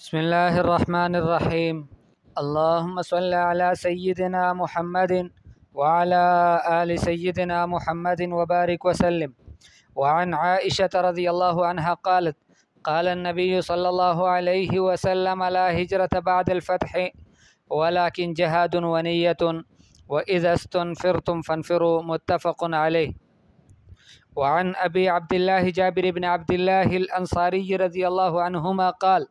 بسم الله الرحمن الرحيم. اللهم صل على سيدنا محمد وعلى آل سيدنا محمد وبارك وسلم. وعن عائشة رضي الله عنها قالت: قال النبي صلى الله عليه وسلم: لا هجرة بعد الفتح ولكن جهاد ونية وإذا استنفرتم فانفروا. متفق عليه. وعن أبي عبد الله جابر بن عبد الله الأنصاري رضي الله عنهما قال: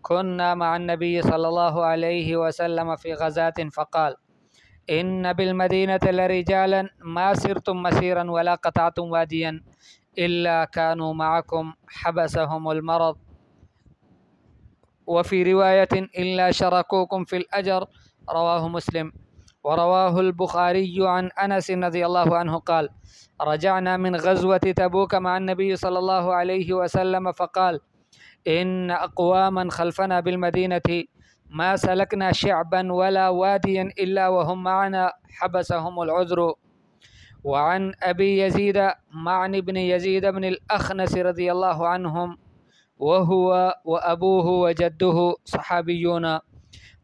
كنا مع النبي صلى الله عليه وسلم في غزاة فقال: إن بالمدينة لرجالا ما سرتم مسيرا ولا قطعتم واديا إلا كانوا معكم حبسهم المرض، وفي رواية إلا شركوكم في الأجر. رواه مسلم. ورواه البخاري عن أنس رضي الله عنه قال: رجعنا من غزوة تبوك مع النبي صلى الله عليه وسلم فقال: إن أقواما خلفنا بالمدينة ما سلكنا شعبا ولا واديا إلا وهم معنا حبسهم العذر. وعن أبي يزيد معن بن يزيد بن الأخنس رضي الله عنهم وهو وأبوه وجده صحابيون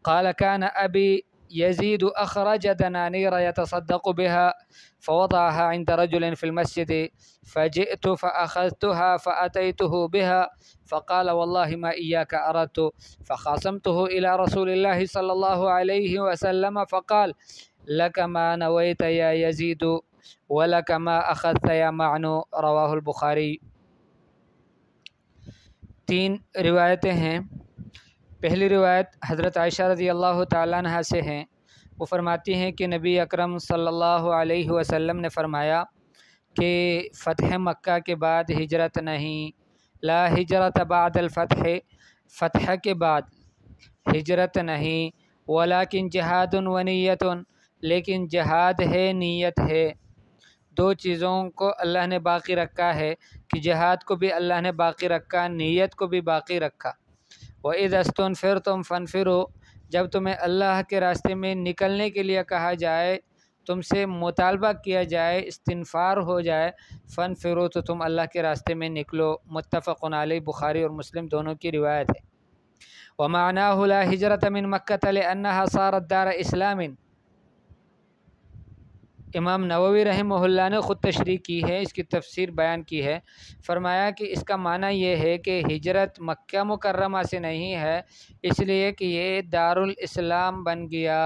قال: كان أبي يزيد أخرج دنانير يتصدق بها فوضعها عند رجل في المسجد، فجئت فأخذتها فأتيته بها فقال: والله ما إياك أردت، فخاصمته إلى رسول الله صلى الله عليه وسلم فقال: لك ما نويت يا يزيد ولك ما أخذت يا معن. رواہ البخاری۔ 3 روایتیں ہیں۔ پہلی روایت حضرت عائشہ رضی اللہ تعالیٰ عنہ سے ہیں۔ وہ فرماتی ہیں کہ نبی اکرم صلی اللہ علیہ وسلم نے فرمایا کہ فتح مکہ کے بعد ہجرت نہیں، لا ہجرت بعد الفتح، فتح کے بعد ہجرت نہیں، ولیکن جہاد و نیت، لیکن جہاد ہے، نیت ہے۔ 2 چیزوں کو اللہ نے باقی رکھا ہے کہ جہاد کو بھی اللہ نے باقی رکھا، نیت کو بھی باقی رکھا۔ وَإِذَا اسْتُنْفِرْتُمْ فَانْفِرُوا، جب تمہیں اللہ کے راستے میں نکلنے کے لیے کہا جائے، تم سے مطالبہ کیا جائے، استنفار ہو جائے، فَانْفِرُوا، تو تم اللہ کے راستے میں نکلو۔ متفق علیہ، بخاری اور مسلم دونوں کی روایت ہے۔ وَمَعْنَاهُ لَا هِجْرَةَ مِن مَكَّةَ لِأَنَّهَا صَارَتْ دَارَ إِسْلَامٍ۔ امام نووی رحمہ اللہ نے خود تشریح کی ہے، اس کی تفسیر بیان کی ہے۔ فرمایا کہ اس کا معنی یہ ہے کہ ہجرت مکہ مکرمہ سے نہیں ہے، اس لیے کہ یہ دارالاسلام بن گیا۔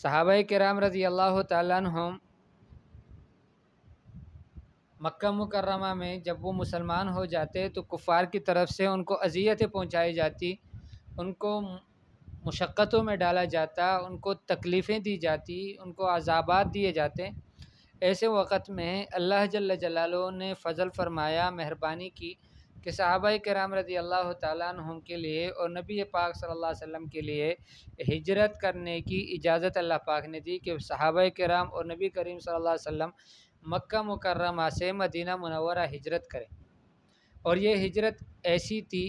صحابہ کرام رضی اللہ تعالیٰ عنہم مکہ مکرمہ میں جب وہ مسلمان ہو جاتے تو کفار کی طرف سے ان کو اذیتیں پہنچائی جاتی، ان کو مشقتوں میں ڈالا جاتا، ان کو تکلیفیں دی جاتی، ان کو عذابات دیے جاتے۔ ایسے وقت میں اللہ جل جلالہ نے فضل فرمایا، مہربانی کی کہ صحابہ کرام رضی اللہ تعالیٰ عنہم کے لیے اور نبی پاک صلی اللہ علیہ وسلم کے لیے ہجرت کرنے کی اجازت اللہ پاک نے دی کہ صحابہ کرام اور نبی کریم صلی اللہ علیہ وسلم مکہ مکرمہ سے مدینہ منورہ ہجرت کریں۔ اور یہ ہجرت ایسی تھی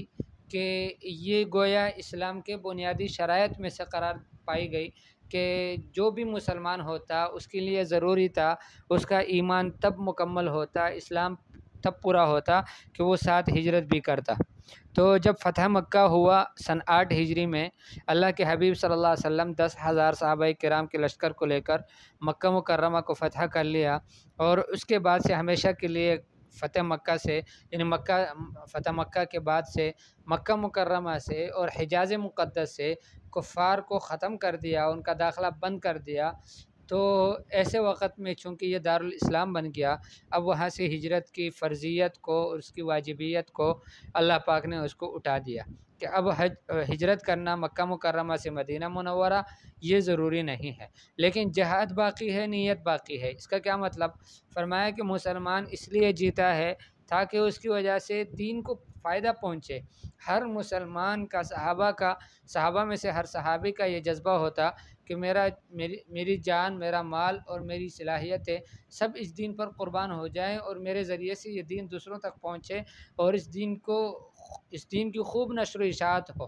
کہ یہ گویا اسلام کے بنیادی شرائط میں سے قرار پائی گئی کہ جو بھی مسلمان ہوتا اس کے لیے ضروری تھا، اس کا ایمان تب مکمل ہوتا، اسلام تب پورا ہوتا کہ وہ ساتھ ہجرت بھی کرتا۔ تو جب فتح مکہ ہوا سن 8 ہجری میں، اللہ کے حبیب صلی اللہ علیہ وسلم 10,000 صحابہ کرام کے لشکر کو لے کر مکہ مکرمہ کو فتح کر لیا، اور اس کے بعد سے ہمیشہ کے لیے فتح مکہ سے، یعنی فتح مکہ کے بعد سے مکہ مکرمہ سے اور حجاز مقدس سے کفار کو ختم کر دیا، ان کا داخلہ بند کر دیا۔ تو ایسے وقت میں چونکہ یہ دارالاسلام بن گیا، اب وہاں سے ہجرت کی فرضیت کو اور اس کی واجبیت کو اللہ پاک نے اس کو اٹھا دیا کہ اب ہجرت کرنا مکہ مکرمہ سے مدینہ منورہ یہ ضروری نہیں ہے، لیکن جہاد باقی ہے، نیت باقی ہے۔ اس کا کیا مطلب؟ فرمایا کہ مسلمان اس لیے جیتا ہے تاکہ اس کی وجہ سے دین کو فائدہ پہنچے۔ ہر مسلمان کا، صحابہ میں سے ہر صحابی کا یہ جذبہ ہوتا کہ میری جان، میرا مال اور میری صلاحیتیں سب اس دین پر قربان ہو جائیں، اور میرے ذریعے سے یہ دین دوسروں تک پہنچے، اور اس دین کی خوب نشر و اشاعت ہو۔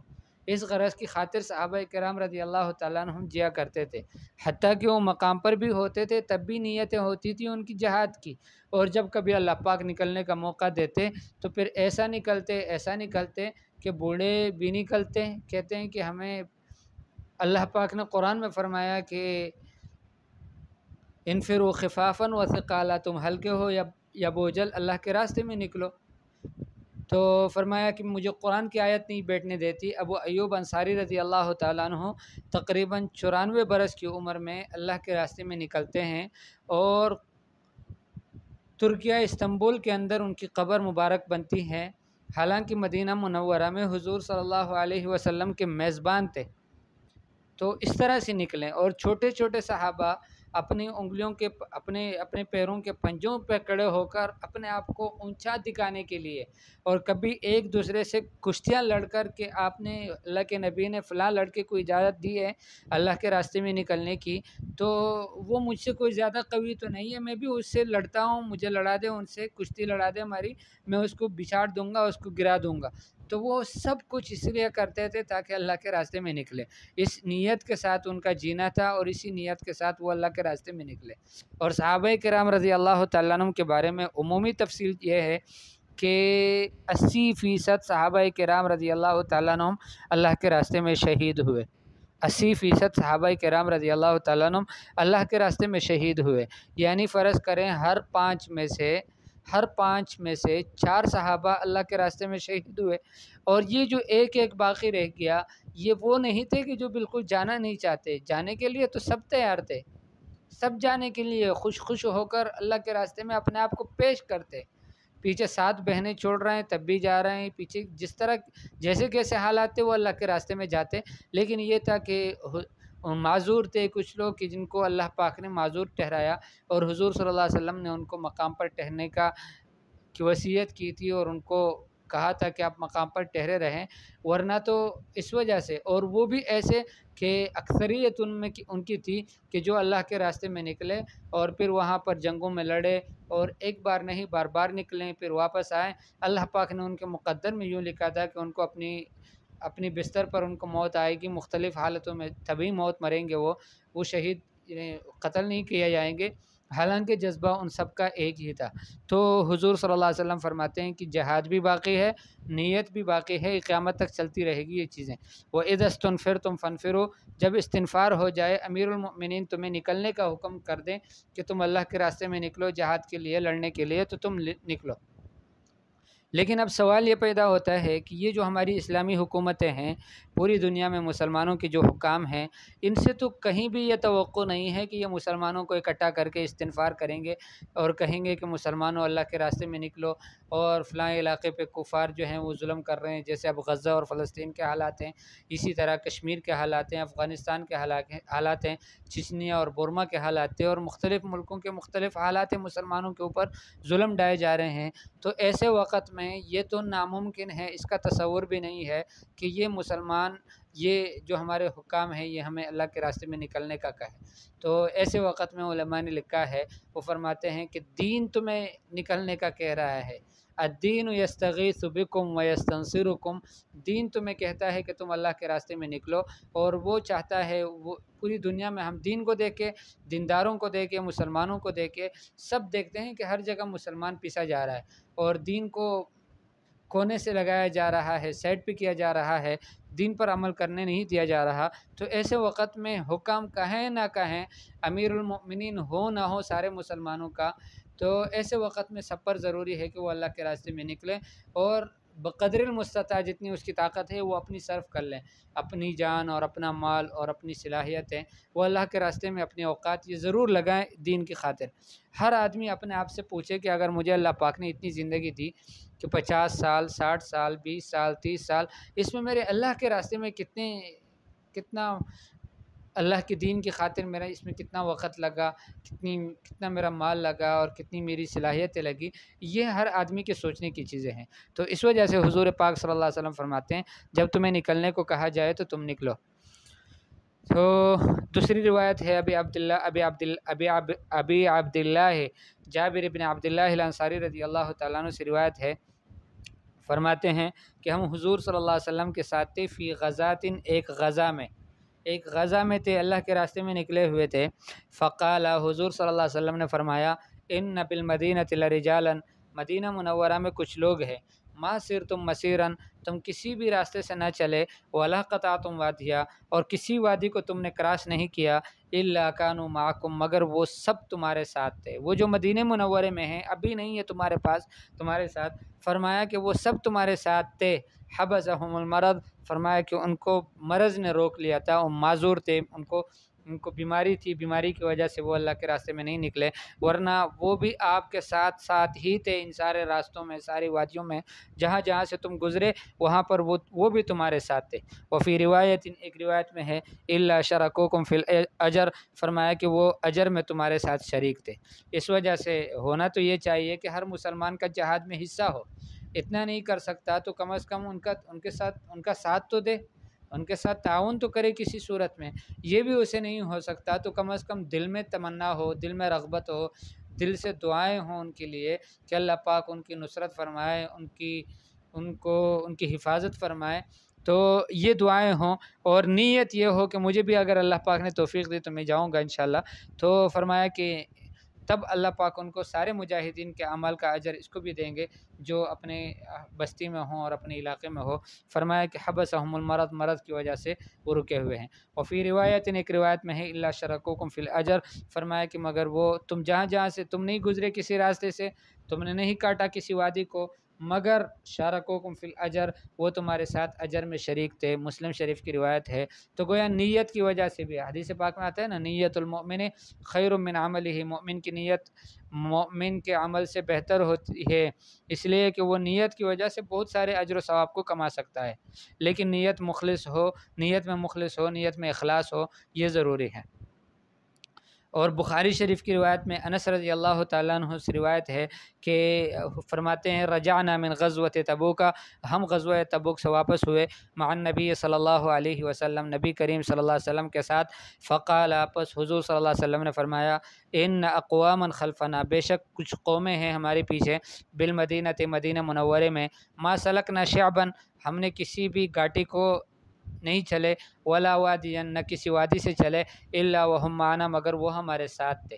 اس غرض کی خاطر صحابہ کرام رضی اللہ تعالیٰ عنہم جیا کرتے تھے، حتیٰ کہ وہ مقام پر بھی ہوتے تھے تب بھی نیتیں ہوتی تھیں ان کی جہاد کی، اور جب کبھی اللہ پاک نکلنے کا موقع دیتے تو پھر ایسا نکلتے کہ بوڑھے بھی نکلتے ہیں۔ کہتے ہیں کہ ہمیں اللہ پاک نے قرآن میں فرمایا کہ انفروا خفافا و ثقالا، تم ہلکے ہو یا بوجھل اللہ کے راستے میں نکلو۔ تو فرمایا کہ مجھے قرآن کی آیت نہیں بیٹھنے دیتی۔ ابو ایوب انصاری رضی اللہ تعالیٰ عنہ تقریباً 94 برس کی عمر میں اللہ کے راستے میں نکلتے ہیں، اور ترکیہ استنبول کے اندر ان کی قبر مبارک بنتی ہے۔ حالانکہ مدینہ منورہ میں حضور صلی اللہ علیہ وسلم کے میزبان تھے، تو اس طرح سے نکلیں، اور چھوٹے چھوٹے صحابہ اپنی انگلیوں کے اپنے پیروں کے پنجوں پہ کڑے ہو کر اپنے آپ کو اونچا دکھانے کے لیے، اور کبھی ایک دوسرے سے کشتیاں لڑ کر کہ آپ نے اللہ کے نبی نے فلاں لڑکے کو اجازت دی ہے اللہ کے راستے میں نکلنے کی، تو وہ مجھ سے کوئی زیادہ قوی تو نہیں ہے، میں بھی اس سے لڑتا ہوں، مجھے لڑا دے، ان سے کشتی لڑا دے ہماری، میں اس کو بچھاڑ دوں گا، اس کو گرا دوں گا۔ تو وہ سب کچھ اس لیے کرتے تھے تاکہ اللہ کے راستے میں نکلے۔ اس نیت کے ساتھ ان کا جینا تھا، اور اسی نیت کے ساتھ وہ اللہ کے راستے میں نکلے۔ اور صحابہ کرام رضی اللہ تعالیٰ عنہ کے بارے میں عمومی تفصیل یہ ہے کہ 80% صحابہ کرام رضی اللہ تعالیٰ عنہ اللہ کے راستے میں شہید ہوئے۔ 80% صحابہ کرام رضی اللہ تعالیٰ عنہ اللہ کے راستے میں شہید ہوئے، یعنی فرض کریں ہر پانچ میں سے 4 صحابہ اللہ کے راستے میں شہید ہوئے، اور یہ جو ایک باقی رہ گیا، یہ وہ نہیں تھے کہ جو بالکل جانا نہیں چاہتے، جانے کے لیے تو سب تیار تھے، سب جانے کے لیے خوش ہو کر اللہ کے راستے میں اپنے آپ کو پیش کرتے۔ پیچھے 7 بہنیں چھوڑ رہے ہیں تب بھی جا رہے ہیں، پیچھے جس طرح جیسے حالات تھے وہ اللہ کے راستے میں جاتے، لیکن یہ تھا کہ معذور تھے کچھ لوگ کہ جن کو اللہ پاک نے معذور ٹھہرایا، اور حضور صلی اللہ علیہ وسلم نے ان کو مقام پر ٹھہرنے کی وصیت کی تھی، اور ان کو کہا تھا کہ آپ مقام پر ٹھہرے رہیں، ورنہ تو اس وجہ سے، اور وہ بھی ایسے کہ اکثریت ان کی تھی کہ جو اللہ کے راستے میں نکلے اور پھر وہاں پر جنگوں میں لڑے، اور ایک بار نہیں بار بار نکلیں پھر واپس آئیں۔ اللہ پاک نے ان کے مقدر میں یوں لکھا تھا کہ ان کو اپنی بستر پر ان کو موت آئے گی، مختلف حالتوں میں طبی موت مریں گے، وہ شہید قتل نہیں کیے جائیں گے، حالانکہ جذبہ ان سب کا ایک ہی تھا۔ تو حضور صلی اللہ علیہ وسلم فرماتے ہیں کہ جہاد بھی باقی ہے، نیت بھی باقی ہے، قیامت تک چلتی رہے گی یہ چیزیں۔ وَإِذَا اسْتُنْفِرْتُمْ فَانْفِرُوا، جب استنفار ہو جائے، امیر المؤمنین تمہیں نکلنے کا حکم کر دیں کہ تم اللہ کے راستے میں نکلو جہاد کے لیے، لڑنے کے لیے، تو تم نکلو۔ لیکن اب سوال یہ پیدا ہوتا ہے کہ یہ جو ہماری اسلامی حکومتیں ہیں، پوری دنیا میں مسلمانوں کے جو حکام ہیں، ان سے تو کہیں بھی یہ توقع نہیں ہے کہ یہ مسلمانوں کو اکٹھا کر کے استنفار کریں گے اور کہیں گے کہ مسلمانوں اللہ کے راستے میں نکلو، اور فلاں علاقے پہ کفار جو ہیں وہ ظلم کر رہے ہیں، جیسے اب غزہ اور فلسطین کے حالات ہیں، اسی طرح کشمیر کے حالات ہیں، افغانستان کے حالات ہیں، چچنیا اور برما کے حالات ہیں، اور مختلف ملکوں کے مختلف حالات ہیں، مسلمانوں کے اوپر ظلم ڈھائے جا رہے ہیں۔ تو ایسے وقت میں یہ تو ناممکن ہے، اس کا تصور بھی نہیں ہے کہ یہ مسلمان، یہ جو ہمارے حکام ہیں، یہ ہمیں اللہ کے راستے میں نکلنے کا کہے۔ تو ایسے وقت میں علماء نے لکھا ہے، وہ فرماتے ہیں کہ دین تمہیں نکلنے کا کہہ رہا ہے، الدین یستغیث بکم ویستنصرکم، دین تمہیں کہتا ہے کہ تم اللہ کے راستے میں نکلو، اور وہ چاہتا ہے، وہ پوری دنیا میں ہم دین کو دیکھیں، دینداروں کو دیکھیں، مسلمانوں کو دیکھیں، سب دیکھتے ہیں کہ ہر جگہ مسلمان پیسا جا رہا ہے، اور دین کو کونے سے لگایا جا رہا ہے، سائڈ پہ کیا جا رہا ہے، دین پر عمل کرنے نہیں دیا جا رہا۔ تو ایسے وقت میں حکام کہیں نہ کہیں، امیر المؤمنین ہو نہ ہو سارے مسلمانوں کا، تو ایسے وقت میں سب پر ضروری ہے کہ وہ اللہ کے راستے میں نکلیں، اور بقدر المستطاع جتنی اس کی طاقت ہے وہ اپنی صرف کر لیں، اپنی جان اور اپنا مال اور اپنی صلاحیتیں وہ اللہ کے راستے میں اپنے اوقات یہ ضرور لگائیں دین کی خاطر۔ ہر آدمی اپنے آپ سے پوچھے کہ اگر مجھے اللہ پاک نے اتنی زندگی دی کہ 50 سال، 60 سال، 20 سال، 30 سال، اس میں میرے اللہ کے راستے میں کتنا اللہ کے دین کی خاطر میرا اس میں کتنا وقت لگا، کتنا میرا مال لگا، اور کتنی میری صلاحیتیں لگی، یہ ہر آدمی کے سوچنے کی چیزیں ہیں۔ تو اس وجہ سے حضور پاک صلی اللہ علیہ وسلم فرماتے ہیں جب تمہیں نکلنے کو کہا جائے تو تم نکلو۔ تو دوسری روایت ہے ابی عبداللہ جابر بن عبداللہ الانصاری رضی اللہ تعالیٰ عنہ سے روایت ہے، فرماتے ہیں کہ ہم حضور صلی اللہ علیہ وسلم کے ساتھ تھے فی غزاتن، ایک غزہ میں تھے، اللہ کے راستے میں نکلے ہوئے تھے۔ فقال، حضور صلی اللہ علیہ وسلم نے فرمایا، ان بالمدینۃ لرجالا، مدینہ منورہ میں کچھ لوگ ہیں، ما سرتم مسیرن، تم کسی بھی راستے سے نہ چلے، ولا قطعتم وادیا، اور کسی وادی کو تم نے کراس نہیں کیا، الا کانوا معکم، مگر وہ سب تمہارے ساتھ تھے۔ وہ جو مدینہ منورے میں ہیں، ابھی نہیں ہے تمہارے پاس، تمہارے ساتھ، فرمایا کہ وہ سب تمہارے ساتھ تھے۔ حبسہم المرض، فرمایا کہ ان کو مرض نے روک لیا تھا، وہ معذور تھے، ان کو بیماری تھی، بیماری کی وجہ سے وہ اللہ کے راستے میں نہیں نکلے، ورنہ وہ بھی آپ کے ساتھ ساتھ ہی تھے ان سارے راستوں میں، ساری وادیوں میں، جہاں جہاں سے تم گزرے وہاں پر وہ بھی تمہارے ساتھ تھے۔ وفی روایت، ایک روایت میں ہے، الا شرکوکم فی الاجر، فرمایا کہ وہ اجر میں تمہارے ساتھ شریک تھے۔ اس وجہ سے ہونا تو یہ چاہیے کہ ہر مسلمان کا جہاد میں حصہ ہو، اتنا نہیں کر سکتا تو کم از کم ان کا ساتھ تو دے، ان کے ساتھ تعاون تو کرے کسی صورت میں۔ یہ بھی اسے نہیں ہو سکتا تو کم از کم دل میں تمنا ہو، دل میں رغبت ہو، دل سے دعائیں ہوں ان کے لیے کہ اللہ پاک ان کی نصرت فرمائے، ان کی حفاظت فرمائے، تو یہ دعائیں ہوں، اور نیت یہ ہو کہ مجھے بھی اگر اللہ پاک نے توفیق دی تو میں جاؤں گا انشاءاللہ۔ تو فرمایا کہ تب اللہ پاک ان کو سارے مجاہدین کے عمل کا اجر اس کو بھی دیں گے جو اپنے بستی میں ہوں اور اپنے علاقے میں ہو۔ فرمایا کہ حبسہم المرض، مرض کی وجہ سے وہ رکے ہوئے ہیں۔ اور فی روایت، ایک روایت میں ہے، الا شرکوکم فی الاجر، فرمایا کہ مگر وہ تم جہاں جہاں سے تم نہیں گزرے کسی راستے سے، تم نے نہیں کاٹا کسی وادی کو، مگر شارکوکم فی الاجر، وہ تمہارے ساتھ اجر میں شریک تھے۔ مسلم شریف کی روایت ہے۔ تو گویا نیت کی وجہ سے بھی، حدیث پاک میں آتا ہے نا، نیت المؤمن خیر من عملہ، مومن کی نیت مومن کے عمل سے بہتر ہوتی ہے، اس لیے کہ وہ نیت کی وجہ سے بہت سارے اجر و ثواب کو کما سکتا ہے، لیکن نیت مخلص ہو، نیت میں اخلاص ہو، یہ ضروری ہے۔ اور بخاری شریف کی روایت میں انس رضی اللہ تعالیٰ عنہ سے روایت ہے کہ فرماتے ہیں، رجعنا من غزوۃ تبوک، ہم غزوہ تبوک سے واپس ہوئے، مع النبی صلی اللہ علیہ وسلم، نبی کریم صلی اللہ علیہ وسلم کے ساتھ، فقال، آپس حضور صلی اللہ علیہ وسلم نے فرمایا، ان اقواما خلفنا، بے شک کچھ قومیں ہیں ہمارے پیچھے، بالمدینۃ، مدینہ منورے میں، ما سلکنا شعبا، ہم نے کسی بھی گھاٹی کو نہیں چلے، ولا وادیا، نہ کسی وادی سے چلے، الا وہم معنا، مگر وہ ہمارے ساتھ تھے۔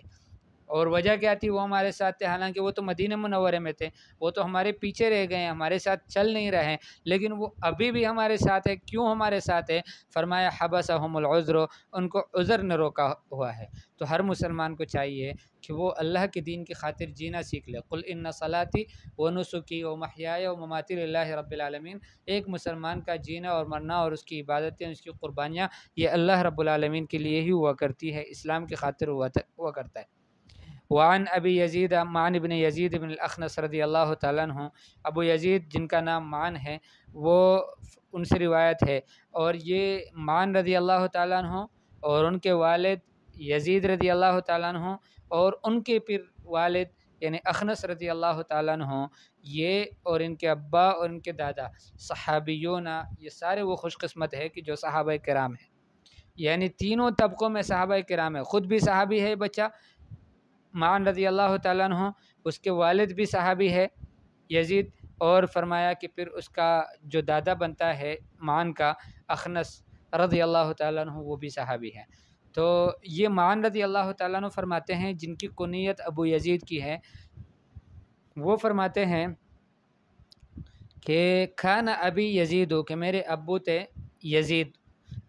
اور وجہ کیا تھی وہ ہمارے ساتھ تھے؟ حالانکہ وہ تو مدینہ منورے میں تھے، وہ تو ہمارے پیچھے رہ گئے ہیں، ہمارے ساتھ چل نہیں رہے ہیں، لیکن وہ ابھی بھی ہمارے ساتھ ہے۔ کیوں ہمارے ساتھ ہے؟ فرمایا حبسہم العذر، ان کو عذر نے روکا ہوا ہے۔ تو ہر مسلمان کو چاہیے کہ وہ اللہ کے دین کی خاطر جینا سیکھ لے۔ قل ان صلاتی و نسکی و محیای و مماتی للہ رب العالمین، ایک مسلمان کا جینا اور مرنا اور اس کی عبادتیں، اس کی قربانیاں، یہ اللہ رب العالمین کے لیے ہی ہوا کرتی ہے، اسلام کی خاطر ہوا کرتا ہے۔ وعن ابی یزید، معن ابن یزید بن الاخنس رضی اللہ تعالیٰ عنہ، ابو یزید جن کا نام معن ہے، وہ ان سے روایت ہے، اور یہ معن رضی اللہ تعالیٰ عنہ اور ان کے والد یزید رضی اللہ تعالیٰ عنہ اور ان کے پھر والد یعنی اخنس رضی اللہ تعالیٰ عنہ، یہ اور ان کے ابا اور ان کے دادا صحابیون، یہ سارے وہ خوش قسمت ہے کہ جو صحابہ کرام ہیں، یعنی تینوں طبقوں میں صحابہ کرام ہیں۔ خود بھی صحابی ہے بچہ معن رضی اللہ تعالیٰ عنہ، اس کے والد بھی صحابی ہے یزید، اور فرمایا کہ پھر اس کا جو دادا بنتا ہے معن کا، اخنس رضی اللہ تعالیٰ عنہ، وہ بھی صحابی ہے۔ تو یہ معن رضی اللہ تعالیٰ عنہ فرماتے ہیں، جن کی کنیت ابو یزید کی ہے، وہ فرماتے ہیں کہ کھانا ابی یزید ہو، کہ میرے ابو تھے یزید،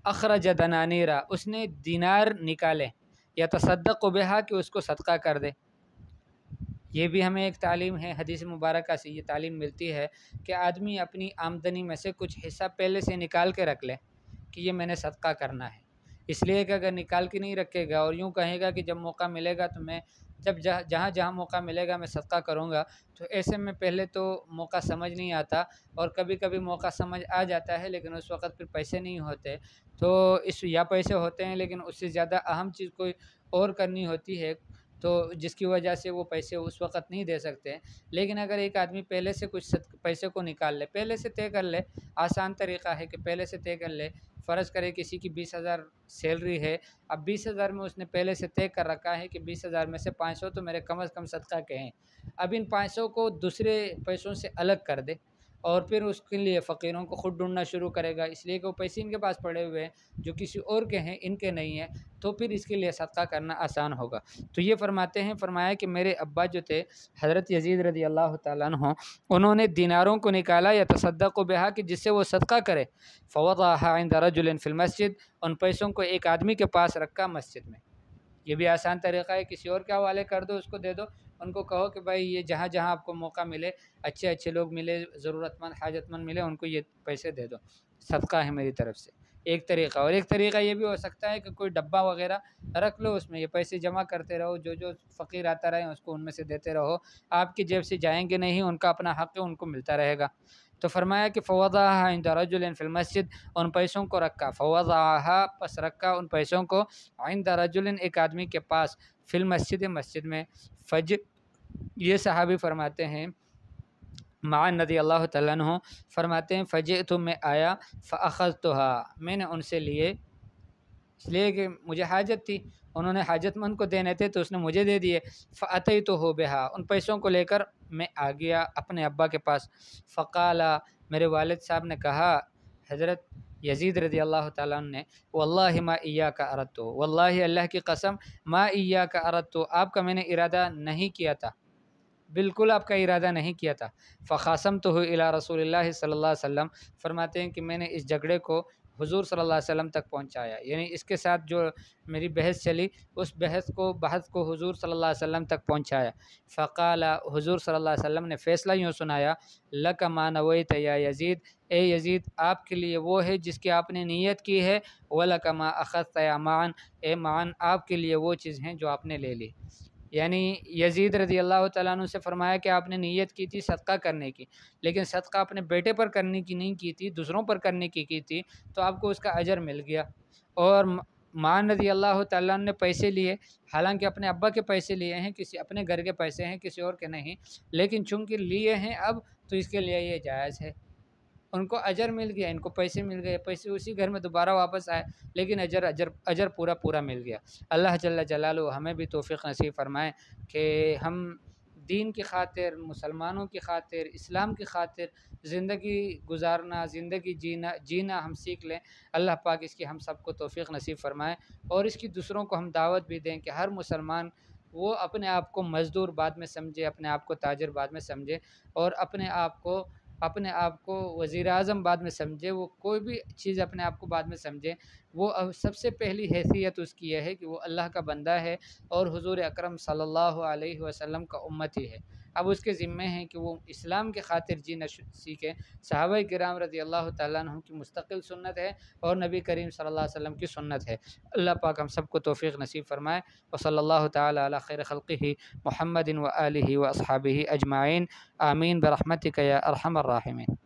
اخرج دنانیرا، اس نے دینار نکالے، یا تصدق بہا، کہ اس کو صدقہ کر دے۔ یہ بھی ہمیں ایک تعلیم ہے، حدیث مبارکہ سے یہ تعلیم ملتی ہے کہ آدمی اپنی آمدنی میں سے کچھ حصہ پہلے سے نکال کے رکھ لے کہ یہ میں نے صدقہ کرنا ہے، اس لیے کہ اگر نکال کے نہیں رکھے گا اور یوں کہے گا کہ جب موقع ملے گا تو میں جہاں جہاں موقع ملے گا میں صدقہ کروں گا، تو ایسے میں پہلے تو موقع سمجھ نہیں آتا، اور کبھی کبھی موقع سمجھ آ جاتا ہے لیکن اس وقت پھر پیسے نہیں ہوتے، تو یا پیسے ہوتے ہیں لیکن اس سے زیادہ اہم چیز کوئی اور کرنی ہوتی ہے، تو جس کی وجہ سے وہ پیسے اس وقت نہیں دے سکتے۔ لیکن اگر ایک آدمی پہلے سے کچھ پیسے کو نکال لے، پہلے سے طے کر لے، آسان طریقہ ہے کہ پہلے سے طے کر لے، فرض کرے کسی کی 20,000 سیلری ہے، اب 20,000 میں اس نے پہلے سے طے کر رکھا ہے کہ 20,000 میں سے 500 تو میرے کم از کم صدقہ کے ہیں، اب ان 500 کو دوسرے پیسوں سے الگ کر دے، اور پھر اس کے لیے فقیروں کو خود ڈھونڈنا شروع کرے گا، اس لیے کہ وہ پیسے ان کے پاس پڑے ہوئے ہیں جو کسی اور کے ہیں، ان کے نہیں ہیں، تو پھر اس کے لیے صدقہ کرنا آسان ہوگا۔ تو یہ فرماتے ہیں، فرمایا کہ میرے ابا جو تھے حضرت یزید رضی اللہ تعالیٰ عنہ، انہوں نے دیناروں کو نکالا یا تصدق بہا کہ جس سے وہ صدقہ کرے، فوضعها عند رجل فی المسجد، ان پیسوں کو ایک آدمی کے پاس رکھا مسجد میں۔ یہ بھی آسان طریقہ ہے، کسی اور کے حوالے کر دو، اس کو دے دو، ان کو کہو کہ بھائی یہ جہاں جہاں آپ کو موقع ملے، اچھے اچھے لوگ ملے، ضرورت مند حاجت مند ملے، ان کو یہ پیسے دے دو، صدقہ ہے میری طرف سے، ایک طریقہ۔ اور ایک طریقہ یہ بھی ہو سکتا ہے کہ کوئی ڈبہ وغیرہ رکھ لو، اس میں یہ پیسے جمع کرتے رہو، جو جو فقیر آتا رہے اس کو ان میں سے دیتے رہو، آپ کی جیب سے جائیں گے نہیں، ان کا اپنا حق ہے، ان کو ملتا رہے گا۔ تو فرمایا کہ فوضعها عند رجل فی المسجد، ان پیسوں کو رکھا، فوضعها پس رکھا ان پیسوں کو، عند رجل ایک آدمی کے پاس، فی المسجد مسجد میں، یہ صحابی فرماتے ہیں معاذ رضی اللہ تعالیٰ عنہ فرماتے ہیں فجئت میں آیا، فاخذتها میں نے ان سے لیے، اس لیے کہ مجھے حاجت تھی، انہوں نے حاجت مند کو دینے تھے تو اس نے مجھے دے دیے، فاتیتہ بہا ان پیسوں کو لے کر میں آ گیا اپنے ابا کے پاس، فقال میرے والد صاحب نے کہا، حضرت یزید رضی اللہ تعالیٰ عنہ نے، واللہ ما ایاک اردت، واللہ اللہ کی قسم، ما ایاک اردت، آپ کا میں نے ارادہ نہیں کیا تھا، بالکل آپ کا ارادہ نہیں کیا تھا، فخاصمتہ الی رسول اللہ صلی اللہ علیہ وسلم، فرماتے ہیں کہ میں نے اس جھگڑے کو حضور صلی اللہ علیہ وسلم تک پہنچایا، یعنی اس کے ساتھ جو میری بحث چلی اس بحث کو حضور صلی اللہ علیہ وسلم تک پہنچایا، فقال حضور صلی اللہ علیہ وسلم نے فیصلہ یوں سنایا، لک ما نویت یا یزید، اے یزید آپ کے لیے وہ ہے جس کی آپ نے نیت کی ہے، ولک ما اخذت یا معن، اے معن آپ کے لیے وہ چیز ہیں جو آپ نے لے لی۔ یعنی یزید رضی اللہ تعالیٰ عنہ سے فرمایا کہ آپ نے نیت کی تھی صدقہ کرنے کی، لیکن صدقہ اپنے بیٹے پر کرنے کی نہیں کی تھی، دوسروں پر کرنے کی تھی، تو آپ کو اس کا اجر مل گیا۔ اور معاذ رضی اللہ تعالیٰ عنہ نے پیسے لیے، حالانکہ اپنے ابا کے پیسے لیے ہیں، کسی اپنے گھر کے پیسے ہیں، کسی اور کے نہیں، لیکن چونکہ لیے ہیں اب تو اس کے لیے یہ جائز ہے، ان کو اجر مل گیا، ان کو پیسے مل گئے، پیسے اسی گھر میں دوبارہ واپس آئے، لیکن اجر پورا مل گیا۔ اللہ جل جلالہ ہمیں بھی توفیق نصیب فرمائے کہ ہم دین کی خاطر، مسلمانوں کی خاطر، اسلام کی خاطر زندگی گزارنا، زندگی جینا ہم سیکھ لیں۔ اللہ پاک اس کی ہم سب کو توفیق نصیب فرمائے، اور اس کی دوسروں کو ہم دعوت بھی دیں کہ ہر مسلمان وہ اپنے آپ کو مزدور بعد میں سمجھے، اپنے آپ کو تاجر بعد میں سمجھے، اور اپنے آپ کو وزیر اعظم بعد میں سمجھے، وہ کوئی بھی چیز اپنے آپ کو بعد میں سمجھے، وہ سب سے پہلی حیثیت اس کی یہ ہے کہ وہ اللہ کا بندہ ہے اور حضور اکرم صلی اللہ علیہ وسلم کا امتی ہے۔ اب اس کے ذمے ہیں کہ وہ اسلام کے خاطر جینا سیکھیں۔ صحابہ کرام رضی اللہ تعالیٰ عنہ کی مستقل سنت ہے اور نبی کریم صلی اللہ علیہ وسلم کی سنت ہے۔ اللہ پاک ہم سب کو توفیق نصیب فرمائے، وصلی اللہ تعالی علی خیر خلقہ محمد و آلہ و اصحابہ اجمعین، آمین برحمتک یا ارحم الراحمین۔